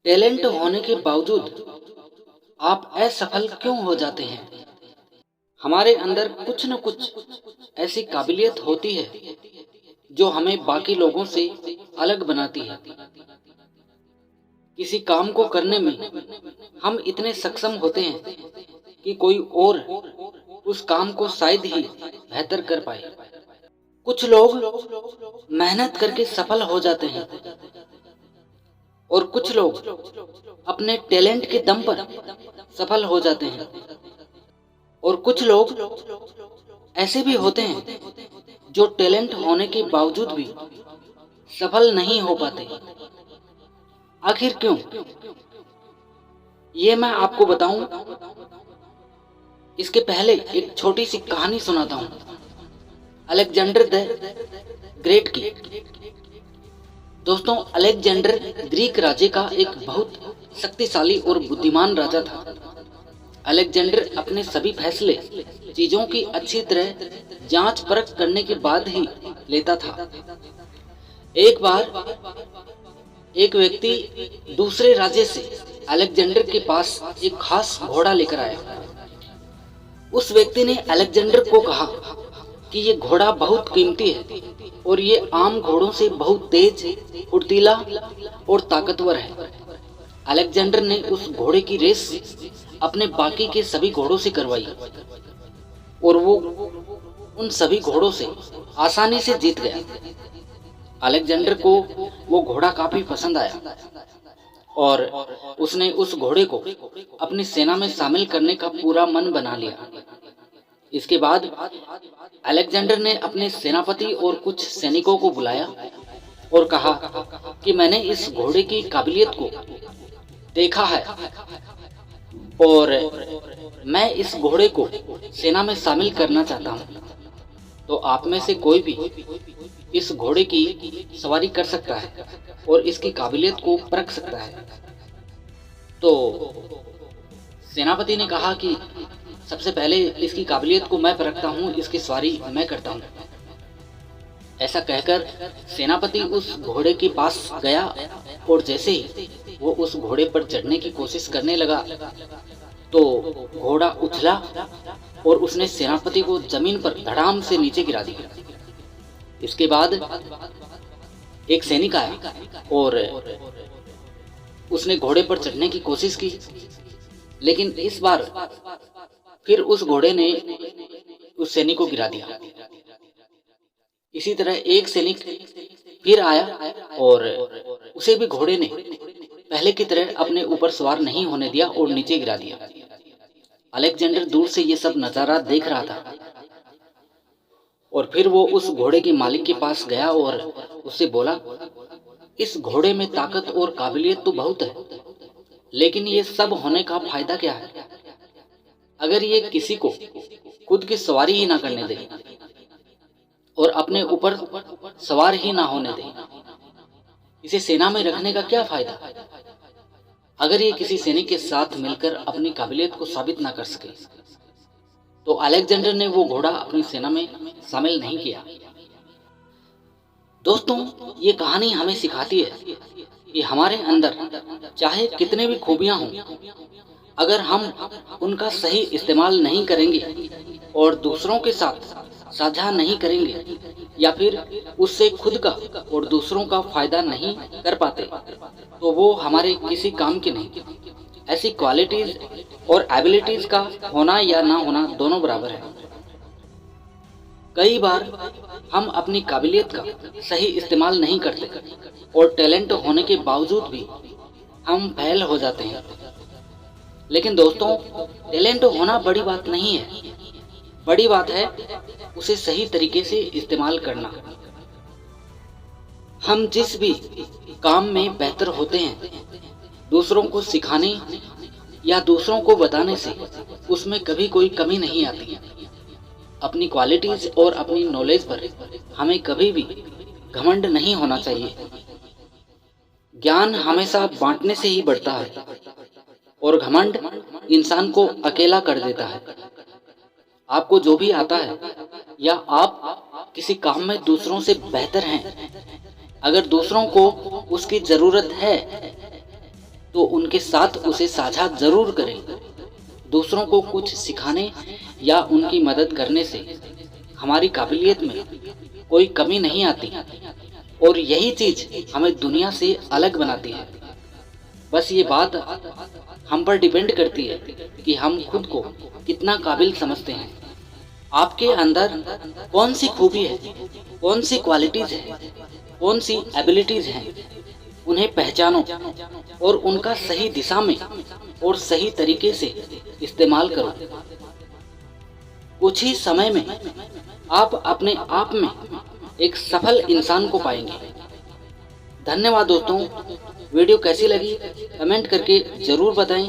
Talent होने के बावजूद आप असफल क्यों हो जाते हैं? हमारे अंदर कुछ न कुछ ऐसी काबिलियत होती है जो हमें बाकी लोगों से अलग बनाती है। किसी काम को करने में हम इतने सक्षम होते हैं कि कोई और उस काम को शायद ही बेहतर कर पाए। कुछ लोग मेहनत करके सफल हो जाते हैं और कुछ लोग अपने टैलेंट के दम पर सफल हो जाते हैं और कुछ लोग ऐसे भी होते हैं जो टैलेंट होने के बावजूद भी सफल नहीं हो पाते। आखिर क्यों? ये मैं आपको बताऊं, इसके पहले एक छोटी सी कहानी सुनाता हूं अलेक्जेंडर द ग्रेट की। दोस्तों, अलेक्जेंडर ग्रीक राज्य का एक बहुत शक्तिशाली और बुद्धिमान राजा था। अलेक्जेंडर अपने सभी फैसले चीजों की अच्छी तरह जांच परख करने के बाद ही लेता था। एक बार एक व्यक्ति दूसरे राज्य से अलेक्जेंडर के पास एक खास घोड़ा लेकर आया। उस व्यक्ति ने अलेक्जेंडर को कहा कि ये घोड़ा बहुत कीमती है और ये आम घोड़ों से बहुत तेज, फुर्तीला और ताकतवर है। अलेक्जेंडर ने उस घोड़े की रेस अपने बाकी के सभी घोड़ों से करवाई और वो उन सभी घोड़ों से आसानी से जीत गया। अलेक्जेंडर को वो घोड़ा काफी पसंद आया और उसने उस घोड़े को अपनी सेना में शामिल करने का पूरा मन बना लिया। इसके बाद अलेक्जेंडर ने अपने सेनापति और कुछ सैनिकों को बुलाया और कहा कि मैंने इस घोड़े की काबिलियत को देखा है और मैं इस घोड़े को सेना में शामिल करना चाहता हूँ। तो आप में से कोई भी इस घोड़े की सवारी कर सकता है और इसकी काबिलियत को परख सकता है। तो सेनापति ने कहा कि सबसे पहले इसकी काबिलियत को मैं परखता हूँ, इसकी सवारी मैं करता हूँ। ऐसा कहकर सेनापति उस घोड़े के पास गया और जैसे ही वो उस घोड़े पर चढ़ने की कोशिश करने लगा तो घोड़ा उछला और उसने सेनापति को जमीन पर धड़ाम से नीचे गिरा दिया। इसके बाद एक सैनिक आया और उसने घोड़े पर चढ़ने की कोशिश की, लेकिन इस बार फिर उस घोड़े ने उस सैनिक को गिरा दिया। इसी तरह एक सैनिक फिर आया और उसे भी घोड़े ने पहले की तरह अपने ऊपर सवार नहीं होने दिया और नीचे गिरा दिया। अलेक्जेंडर दूर से ये सब नजारा देख रहा था और फिर वो उस घोड़े के मालिक के पास गया और उससे बोला, इस घोड़े में ताकत और काबिलियत तो बहुत है, लेकिन ये सब होने का फायदा क्या है अगर ये किसी को खुद की सवारी ही ना करने दे और अपने ऊपर सवार ही ना होने दे? इसे सेना में रखने का क्या फायदा अगर ये किसी सैनिक के साथ मिलकर अपनी काबिलियत को साबित ना कर सके? तो अलेक्जेंडर ने वो घोड़ा अपनी सेना में शामिल नहीं किया। दोस्तों, ये कहानी हमें सिखाती है कि हमारे अंदर चाहे कितने भी खूबियां हों, अगर हम उनका सही इस्तेमाल नहीं करेंगे और दूसरों के साथ साझा नहीं करेंगे या फिर उससे खुद का और दूसरों का फायदा नहीं कर पाते, तो वो हमारे किसी काम की नहीं। ऐसी क्वालिटीज और एबिलिटीज का होना या ना होना दोनों बराबर है। कई बार हम अपनी काबिलियत का सही इस्तेमाल नहीं करते और टैलेंट होने के बावजूद भी हम फेल हो जाते हैं। लेकिन दोस्तों, टैलेंट होना बड़ी बात नहीं है, बड़ी बात है उसे सही तरीके से इस्तेमाल करना। हम जिस भी काम में बेहतर होते हैं, दूसरों को सिखाने या दूसरों को बताने से उसमें कभी कोई कमी नहीं आती। अपनी क्वालिटीज और अपनी नॉलेज पर हमें कभी भी घमंड नहीं होना चाहिए। ज्ञान हमेशा बांटने से ही बढ़ता है और घमंड इंसान को अकेला कर देता है। आपको जो भी आता है या आप किसी काम में दूसरों से बेहतर हैं, अगर दूसरों को उसकी जरूरत है तो उनके साथ उसे साझा जरूर करें। दूसरों को कुछ सिखाने या उनकी मदद करने से हमारी काबिलियत में कोई कमी नहीं आती और यही चीज हमें दुनिया से अलग बनाती है। बस ये बात हम पर डिपेंड करती है कि हम खुद को कितना काबिल समझते हैं। आपके अंदर कौन सी खूबी है, कौन सी क्वालिटीज है, कौन सी एबिलिटीज हैं, उन्हें पहचानो और उनका सही दिशा में और सही तरीके से इस्तेमाल करो। कुछ ही समय में आप अपने आप में एक सफल इंसान को पाएंगे। धन्यवाद दोस्तों। वीडियो कैसी लगी कमेंट करके जरूर बताएं।